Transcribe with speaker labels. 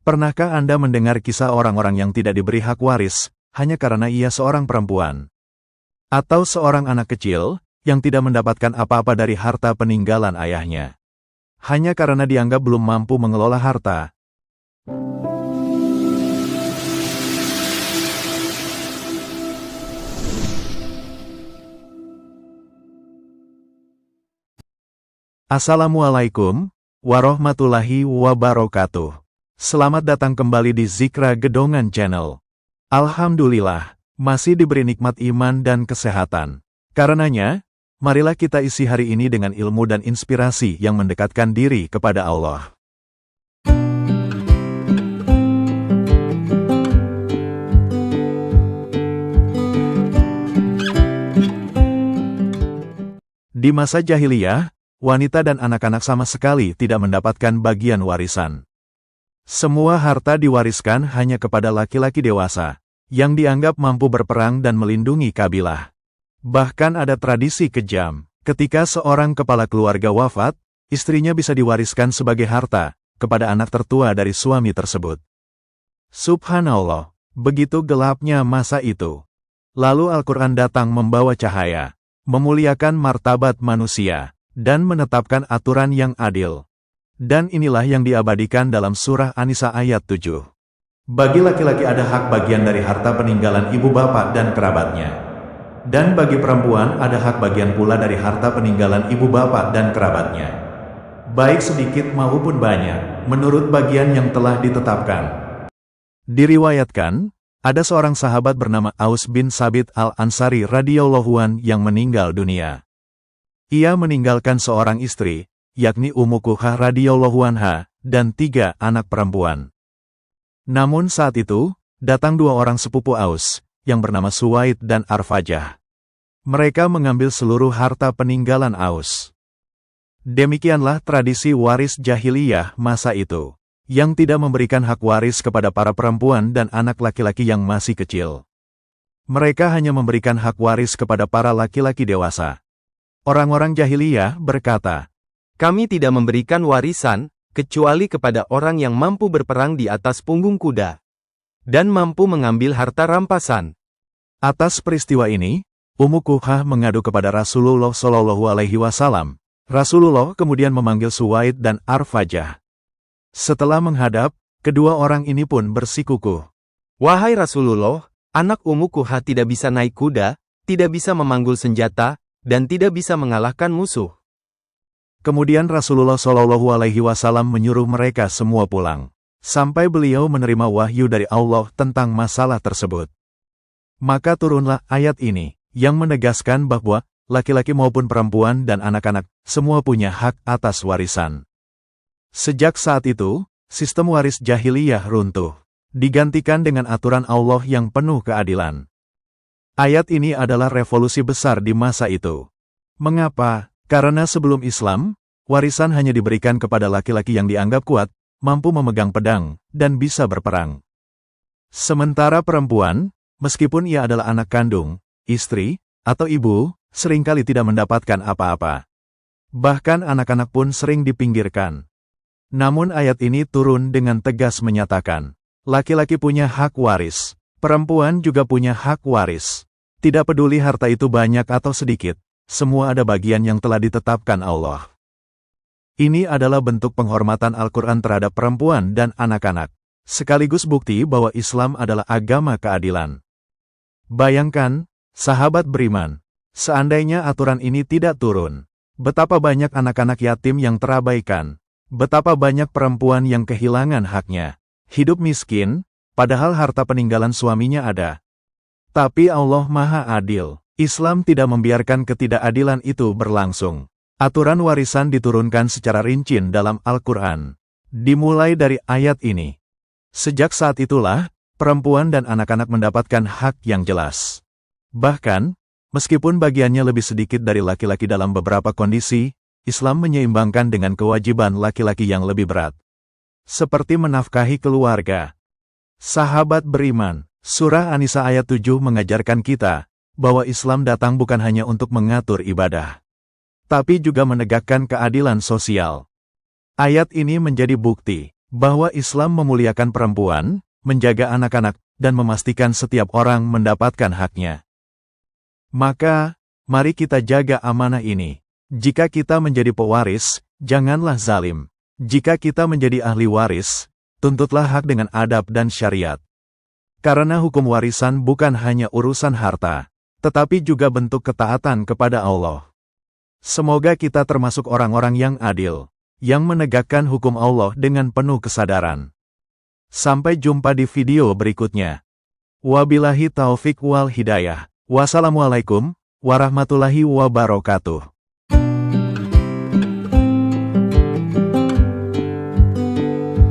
Speaker 1: Pernahkah Anda mendengar kisah orang-orang yang tidak diberi hak waris, hanya karena ia seorang perempuan? Atau seorang anak kecil, yang tidak mendapatkan apa-apa dari harta peninggalan ayahnya? Hanya karena dianggap belum mampu mengelola harta. Assalamualaikum warahmatullahi wabarakatuh. Selamat datang kembali di Zikra Gedongan Channel. Alhamdulillah, masih diberi nikmat iman dan kesehatan. Karenanya, marilah kita isi hari ini dengan ilmu dan inspirasi yang mendekatkan diri kepada Allah. Di masa jahiliyah, wanita dan anak-anak sama sekali tidak mendapatkan bagian warisan. Semua harta diwariskan hanya kepada laki-laki dewasa, yang dianggap mampu berperang dan melindungi kabilah. Bahkan ada tradisi kejam, ketika seorang kepala keluarga wafat, istrinya bisa diwariskan sebagai harta, kepada anak tertua dari suami tersebut. Subhanallah, begitu gelapnya masa itu. Lalu Al-Quran datang membawa cahaya, memuliakan martabat manusia, dan menetapkan aturan yang adil. Dan inilah yang diabadikan dalam surah An-Nisa ayat 7. Bagi laki-laki ada hak bagian dari harta peninggalan ibu bapak dan kerabatnya. Dan bagi perempuan ada hak bagian pula dari harta peninggalan ibu bapak dan kerabatnya. Baik sedikit maupun banyak, menurut bagian yang telah ditetapkan. Diriwayatkan, ada seorang sahabat bernama Aus bin Sabit al-Ansari radhiyallahu an yang meninggal dunia. Ia meninggalkan seorang istri, yakni Ummu Kuhah radhiyallahu anha, dan 3 anak perempuan. Namun saat itu, datang 2 orang sepupu Aus, yang bernama Suwaid dan Arfajah. Mereka mengambil seluruh harta peninggalan Aus. Demikianlah tradisi waris jahiliyah masa itu, yang tidak memberikan hak waris kepada para perempuan dan anak laki-laki yang masih kecil. Mereka hanya memberikan hak waris kepada para laki-laki dewasa. Orang-orang jahiliyah berkata, "Kami tidak memberikan warisan, kecuali kepada orang yang mampu berperang di atas punggung kuda, dan mampu mengambil harta rampasan." Atas peristiwa ini, Ummu Kuhah mengadu kepada Rasulullah Shallallahu Alaihi Wasallam. Rasulullah kemudian memanggil Suwaid dan Arfajah. Setelah menghadap, kedua orang ini pun bersikukuh. "Wahai Rasulullah, anak Ummu Kuhah tidak bisa naik kuda, tidak bisa memanggul senjata, dan tidak bisa mengalahkan musuh." Kemudian Rasulullah Shallallahu Alaihi Wasallam menyuruh mereka semua pulang, sampai beliau menerima wahyu dari Allah tentang masalah tersebut. Maka turunlah ayat ini, yang menegaskan bahwa laki-laki maupun perempuan dan anak-anak semua punya hak atas warisan. Sejak saat itu, sistem waris jahiliyah runtuh, digantikan dengan aturan Allah yang penuh keadilan. Ayat ini adalah revolusi besar di masa itu. Mengapa? Karena sebelum Islam, warisan hanya diberikan kepada laki-laki yang dianggap kuat, mampu memegang pedang, dan bisa berperang. Sementara perempuan, meskipun ia adalah anak kandung, istri, atau ibu, seringkali tidak mendapatkan apa-apa. Bahkan anak-anak pun sering dipinggirkan. Namun ayat ini turun dengan tegas menyatakan, laki-laki punya hak waris, perempuan juga punya hak waris. Tidak peduli harta itu banyak atau sedikit, semua ada bagian yang telah ditetapkan Allah. Ini adalah bentuk penghormatan Al-Quran terhadap perempuan dan anak-anak, sekaligus bukti bahwa Islam adalah agama keadilan. Bayangkan, sahabat beriman, seandainya aturan ini tidak turun, betapa banyak anak-anak yatim yang terabaikan, betapa banyak perempuan yang kehilangan haknya, hidup miskin, padahal harta peninggalan suaminya ada. Tapi Allah Maha Adil. Islam tidak membiarkan ketidakadilan itu berlangsung. Aturan warisan diturunkan secara rinci dalam Al-Quran. Dimulai dari ayat ini. Sejak saat itulah, perempuan dan anak-anak mendapatkan hak yang jelas. Bahkan, meskipun bagiannya lebih sedikit dari laki-laki dalam beberapa kondisi, Islam menyeimbangkan dengan kewajiban laki-laki yang lebih berat. Seperti menafkahi keluarga. Sahabat beriman, surah An-Nisa ayat 7 mengajarkan kita, bahwa Islam datang bukan hanya untuk mengatur ibadah, tapi juga menegakkan keadilan sosial. Ayat ini menjadi bukti bahwa Islam memuliakan perempuan, menjaga anak-anak, dan memastikan setiap orang mendapatkan haknya. Maka, mari kita jaga amanah ini. Jika kita menjadi pewaris, janganlah zalim. Jika kita menjadi ahli waris, tuntutlah hak dengan adab dan syariat. Karena hukum warisan bukan hanya urusan harta, tetapi juga bentuk ketaatan kepada Allah. Semoga kita termasuk orang-orang yang adil, yang menegakkan hukum Allah dengan penuh kesadaran. Sampai jumpa di video berikutnya. Wabillahi taufik wal hidayah. Wassalamualaikum warahmatullahi wabarakatuh.